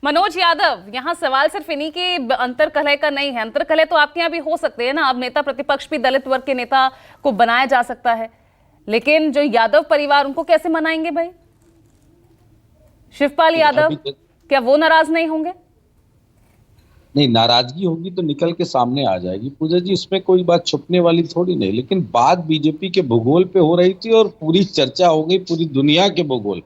मनोज यादव, यहाँ सवाल सिर्फ इन्हीं की अंतर्कलह का नहीं है। अंतर्कलह तो आपके यहाँ भी हो सकते हैं ना, अब नेता प्रतिपक्ष भी दलित वर्ग के नेता को बनाया जा सकता है, लेकिन जो यादव परिवार उनको कैसे मनाएंगे भाई? शिवपाल यादव, क्या वो नाराज नहीं होंगे? नहीं, नाराजगी होगी तो निकल के सामने आ जाएगी पूजा जी, इसमें कोई बात छुपने वाली थोड़ी नहीं। लेकिन बात बीजेपी के भूगोल पे हो रही थी और पूरी चर्चा हो गई पूरी दुनिया के भूगोल,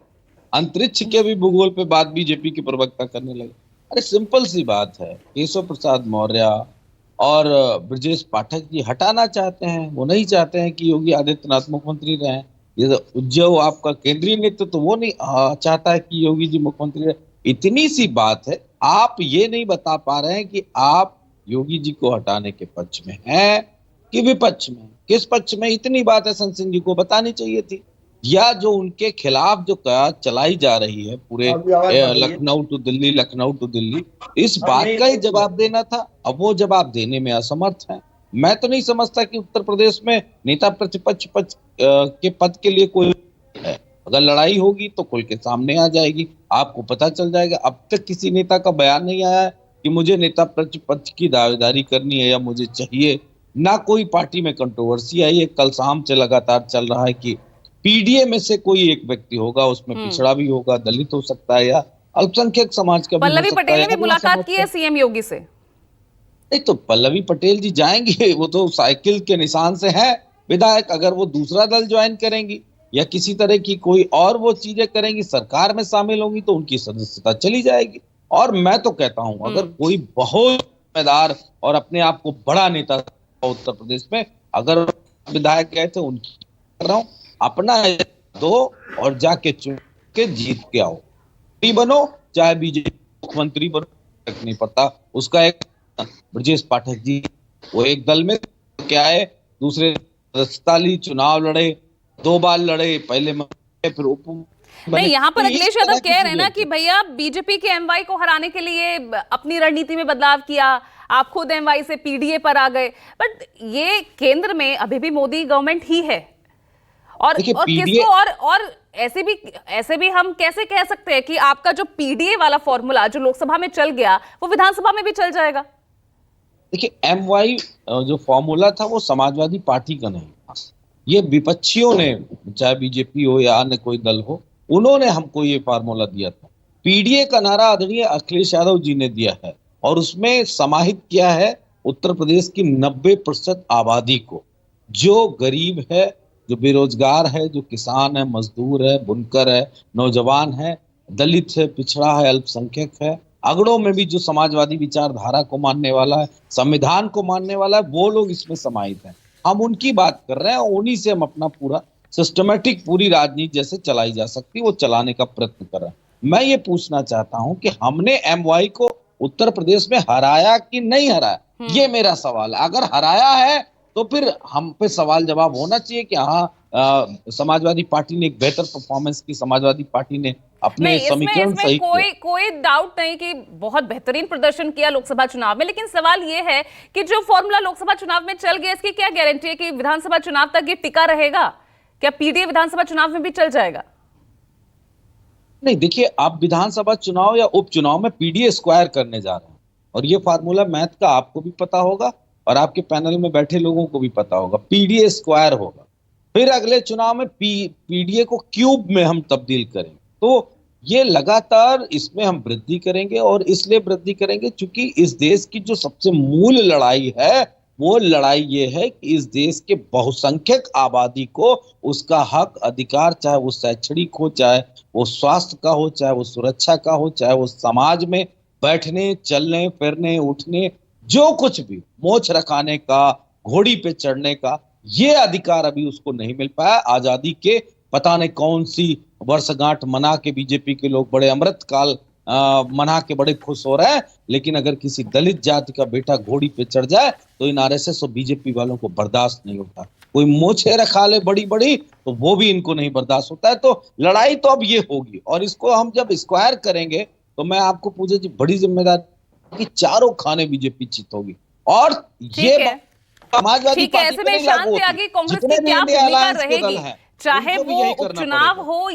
अंतरिक्ष के भी भूगोल पे बात बीजेपी के प्रवक्ता करने लगे। अरे सिंपल सी बात है, केशव प्रसाद मौर्य और ब्रजेश पाठक जी हटाना चाहते हैं। वो नहीं चाहते हैं कि योगी आदित्यनाथ मुख्यमंत्री रहे। ये जो आपका केंद्रीय नेतृत्व तो वो नहीं चाहता है कि योगी जी मुख्यमंत्री रहे। इतनी सी बात है, आप ये नहीं बता पा रहे हैं कि आप योगी जी को हटाने के पक्ष में हैं कि विपक्ष में। किस पक्ष में? इतनी बात है सिंह जी को बतानी चाहिए थी। या जो उनके खिलाफ जो चलाई जा रही है पूरे लखनऊ टू दिल्ली, लखनऊ टू दिल्ली, इस बात का ही जवाब देना था। अब वो जवाब देने में असमर्थ है। मैं तो नहीं समझता कि उत्तर प्रदेश में नेता प्रतिपक्ष के पद के लिए कोई है। अगर लड़ाई होगी तो खुल के सामने आ जाएगी, आपको पता चल जाएगा। अब तक किसी नेता का बयान नहीं आया है कि मुझे नेता प्रतिपक्ष की दावेदारी करनी है या मुझे चाहिए। ना कोई पार्टी में कंट्रोवर्सी आई है। कल शाम से लगातार चल रहा है कि पीडीए में से कोई एक व्यक्ति होगा, उसमें पिछड़ा भी होगा, दलित हो सकता है या अल्पसंख्यक समाज का भी हो सकता है। पल्लवी पटेल ने भी मुलाकात की है सीएम योगी से। नहीं तो पल्लवी पटेल जी जाएंगे, वो तो साइकिल के निशान से है विधायक। अगर वो दूसरा दल ज्वाइन करेंगी या किसी तरह की कोई और वो चीजें करेंगी, सरकार में शामिल होंगी, तो उनकी सदस्यता चली जाएगी। और मैं तो कहता हूं अगर कोई बहुत जिम्मेदार और अपने आप को बड़ा नेता उत्तर प्रदेश में, अगर विधायक गए थे उनकी कर रहा हूं, अपना दो और जाके चुन के जीत के आओ। बनो चाहे बीजेपी मुख्यमंत्री बनो, नहीं पता उसका। एक ब्रजेश पाठक जी वो एक दल में क्या है, दूसरे सदस्यता ली, चुनाव लड़े, 2 बार लड़े, पहले फिर नहीं। यहाँ पर अखिलेश यादव कह रहे हैं ना कि भैया बीजेपी के एमवाई को हराने के लिए अपनी रणनीति में बदलाव किया, आप खुद एमवाई से पीडीए पर आ गए। बट ये केंद्र में अभी भी मोदी गवर्नमेंट ही है। और किसको और ऐसे भी हम कैसे कह सकते हैं कि आपका जो पीडीए वाला फॉर्मूला जो लोकसभा में चल गया वो विधानसभा में भी चल जाएगा? देखिए, एमवाई जो फॉर्मूला था वो समाजवादी पार्टी का नहीं था। ये विपक्षियों ने, चाहे बीजेपी हो या अन्य कोई दल हो, उन्होंने हमको ये फार्मूला दिया था। पीडीए का नारा आदरणीय अखिलेश यादव जी ने दिया है और उसमें समाहित किया है उत्तर प्रदेश की 90% आबादी को, जो गरीब है, जो बेरोजगार है, जो किसान है, मजदूर है, बुनकर है, नौजवान है, दलित है, पिछड़ा है, अल्पसंख्यक है, अगड़ों में भी जो समाजवादी विचारधारा को मानने वाला है, संविधान को मानने वाला है, वो लोग इसमें समाहित हैं। हम उनकी बात कर रहे हैं, उन्हीं से हम अपना पूरा सिस्टमेटिक पूरी राजनीति जैसे चलाई जा सकती है वो चलाने का प्रयत्न कर रहे हैं। मैं ये पूछना चाहता हूं कि हमने एमवाई को उत्तर प्रदेश में हराया कि नहीं हराया, ये मेरा सवाल है। अगर हराया है तो फिर हम पे सवाल जवाब होना चाहिए कि हाँ समाजवादी पार्टी ने एक बेहतर परफॉर्मेंस की, समाजवादी पार्टी ने अपने समीकरण सही किए। कोई डाउट नहीं कि बहुत बेहतरीन प्रदर्शन किया लोकसभा चुनाव में, लेकिन सवाल ये है कि जो फॉर्मूला लोकसभा चुनाव में चल गया, इसकी क्या गारंटी है कि विधानसभा चुनाव तक ये टिका रहेगा? क्या पीडीए विधानसभा चुनाव में भी चल जाएगा? नहीं, देखिए, आप विधानसभा चुनाव या उपचुनाव में पीडीए स्क्वायर करने जा रहे हैं और ये फार्मूला मैथ का आपको भी पता होगा और आपके पैनल में बैठे लोगों को भी पता होगा। पीडीए स्क्वायर होगा, फिर अगले चुनाव में पीडीए को क्यूब में हम तब्दील करेंगे। तो ये लगातार इसमें हम वृद्धि करेंगे और इसलिए वृद्धि करेंगे क्योंकि इस देश की जो सबसे मूल लड़ाई है वो लड़ाई ये है कि इस देश के बहुसंख्यक आबादी को उसका हक अधिकार, चाहे वो शैक्षणिक हो, चाहे वो स्वास्थ्य का हो, चाहे वो सुरक्षा का हो, चाहे वो समाज में बैठने, चलने, फिरने, उठने, जो कुछ भी, मोछ रखाने का, घोड़ी पे चढ़ने का, ये अधिकार अभी उसको नहीं मिल पाया। आजादी के पता नहीं कौन सी वर्षगांठ मना के बीजेपी के लोग बड़े अमृत काल मना के बड़े खुश हो रहे हैं, लेकिन अगर किसी दलित जाति का बेटा घोड़ी पे चढ़ जाए तो इन आरएसएस और बीजेपी वालों को बर्दाश्त नहीं होता। कोई मोछे रखा ले बड़ी बड़ी तो वो भी इनको नहीं बर्दाश्त होता है। तो लड़ाई तो अब ये होगी और इसको हम जब स्क्वायर करेंगे तो मैं आपको पूछे जी, बड़ी जिम्मेदारी कि चारों खाने बीजेपी जीत होगी। और ये समाजवादी पार्टी ऐसे में शांत त्यागी कांग्रेस की क्या भूमिका रहेगी, चाहे वो उपचुनाव हो